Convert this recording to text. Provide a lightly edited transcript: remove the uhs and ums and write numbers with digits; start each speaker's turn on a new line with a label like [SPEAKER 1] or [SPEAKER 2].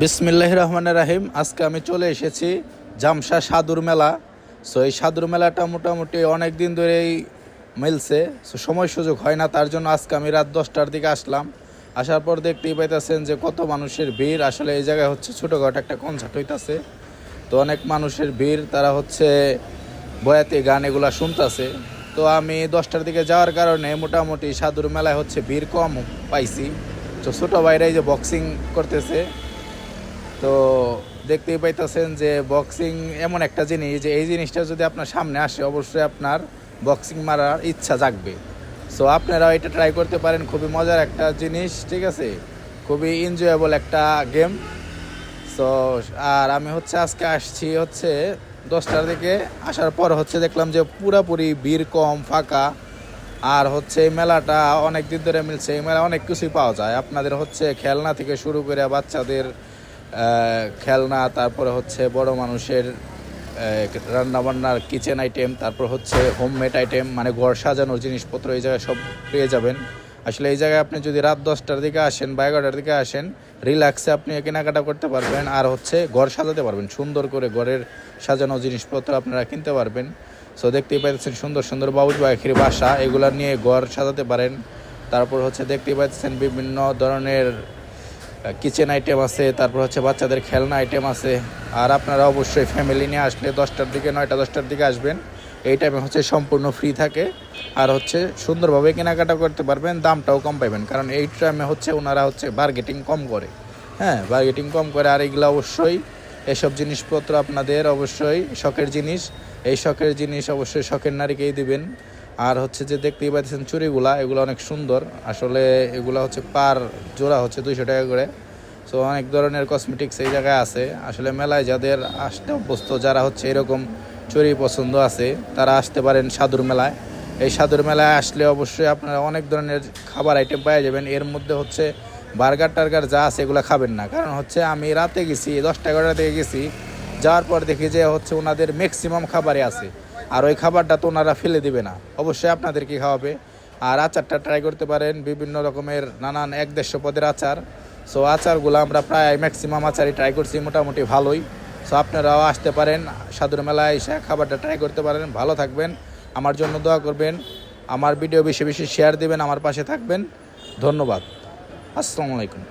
[SPEAKER 1] বিসমিল্লাহির রহমানির রহিম। আজকে আমি চলে এসেছি জামশা সাদুর মেলা। সো এই সাদুর মেলাটা মোটামুটি অনেক দিন ধরেই মিলছে, সো সময় সুযোগ হয় না, তার জন্য আজকে আমি রাত 10টার দিকে আসলাম। আসার পর দেখতেই পাইতেছেন যে কত মানুষের ভিড়। আসলে এই জায়গায় হচ্ছে ছোটোখাটো একটা কনসার্ট হইতাছে, তো অনেক মানুষের ভিড়, তারা হচ্ছে বয়াতি গান এগুলা শুনতেছে। তো আমি 10টার দিকে যাওয়ার কারণে মোটামুটি সাদুর মেলায় হচ্ছে ভিড় কম পাইছি। তো ছোটো ভাইরা এই যে বক্সিং করতেছে, তো দেখতেই পাইতেছেন যে বক্সিং এমন একটা জিনিস যে এই জিনিসটা যদি আপনার সামনে আসে অবশ্যই আপনার বক্সিং মারার ইচ্ছা জাগবে। সো আপনারাও এটা ট্রাই করতে পারেন, খুবই মজার একটা জিনিস, ঠিক আছে, খুবই এনজয়েবল একটা গেম। সো আর আমি হচ্ছে আজকে আসছি হচ্ছে 10টার দিকে। আসার পর হচ্ছে দেখলাম যে পুরাপুরি ভিড় কম, ফাঁকা। আর হচ্ছে এই মেলাটা অনেক দিন ধরে মিলছে, এই মেলা অনেক কিছুই পাওয়া যায় আপনাদের, হচ্ছে খেলনা থেকে শুরু করে বাচ্চাদের খেলনা, তারপরে হচ্ছে বড় মানুষের রান্নাবান্নার কিচেন আইটেম, তারপর হচ্ছে হোমমেড আইটেম, মানে ঘর সাজানোর জিনিসপত্র এই জায়গায় সব পেয়ে যাবেন। আসলে এই জায়গায় আপনি যদি রাত 10টার দিকে আসেন বা 11টার দিকে আসেন, রিল্যাক্সে আপনি কেনাকাটা করতে পারবেন, আর হচ্ছে ঘর সাজাতে পারবেন, সুন্দর করে ঘরের সাজানো জিনিসপত্র আপনারা কিনতে পারবেন। সো দেখতেই পাচ্ছেন সুন্দর সুন্দর বাবুই পাখির বাসা, এগুলা নিয়ে ঘর সাজাতে পারেন। তারপর হচ্ছে দেখতেই পাচ্ছেন বিভিন্ন ধরনের কিচেন আইটেম আছে, তারপর হচ্ছে বাচ্চাদের খেলনা আইটেম আছে। আর আপনারা অবশ্যই ফ্যামিলি নিয়ে আসলে 10টার দিকে, 9টা-10টার দিকে আসবেন। এই টাইমে হচ্ছে সম্পূর্ণ ফ্রি থাকে, আর হচ্ছে সুন্দরভাবে কেনাকাটা করতে পারবেন, দামটাও কম পাবেন, কারণ এই টাইমে হচ্ছে ওনারা হচ্ছে বার্গেটিং কম করে। হ্যাঁ, বার্গেটিং কম করে। আর এগুলো অবশ্যই এসব জিনিসপত্র আপনাদের অবশ্যই শখের জিনিস, এই শখের জিনিস অবশ্যই শখের নারীকেই দিবেন। আর হচ্ছে যে দেখতেই পাচ্ছেন চুড়িগুলা, এগুলো অনেক সুন্দর। আসলে এগুলো হচ্ছে পার জোড়া হচ্ছে 200 টাকা করে। সো অনেক ধরনের কসমেটিক্স এই জায়গায় আছে। আসলে মেলায় যাদের আসতে অভ্যস্ত, যারা হচ্ছে এরকম চুড়ি পছন্দ আছে, তারা আসতে পারেন সাদুর মেলায়। এই সাদুর মেলায় আসলে অবশ্যই আপনারা অনেক ধরনের খাবার আইটেম পাওয়া যাবেন। এর মধ্যে হচ্ছে বার্গার টার্গার যা আছে এগুলো খাবেন না, কারণ হচ্ছে আমি রাতে গেছি 10টা-11টা থেকে গেছি, যাওয়ার পর দেখি যে হচ্ছে ওনাদের ম্যাক্সিমাম খাবারই আছে, আর ওই খাবারটা তো ওনারা ফেলে দিবে না, অবশ্যই আপনাদেরকে খাওয়াবে। আর আচারটা ট্রাই করতে পারেন, বিভিন্ন রকমের নানান 1-150 পদের আচার। সো আচারগুলো আমরা প্রায় ম্যাক্সিমাম আচারই ট্রাই করছি, মোটামুটি ভালোই। সো আপনারাও আসতে পারেন সাদুর মেলায় এসে খাবারটা ট্রাই করতে পারেন। ভালো থাকবেন, আমার জন্য দোয়া করবেন, আমার ভিডিও বেশি বেশি শেয়ার দিবেন, আমার পাশে থাকবেন। ধন্যবাদ। আসসালামু আলাইকুম।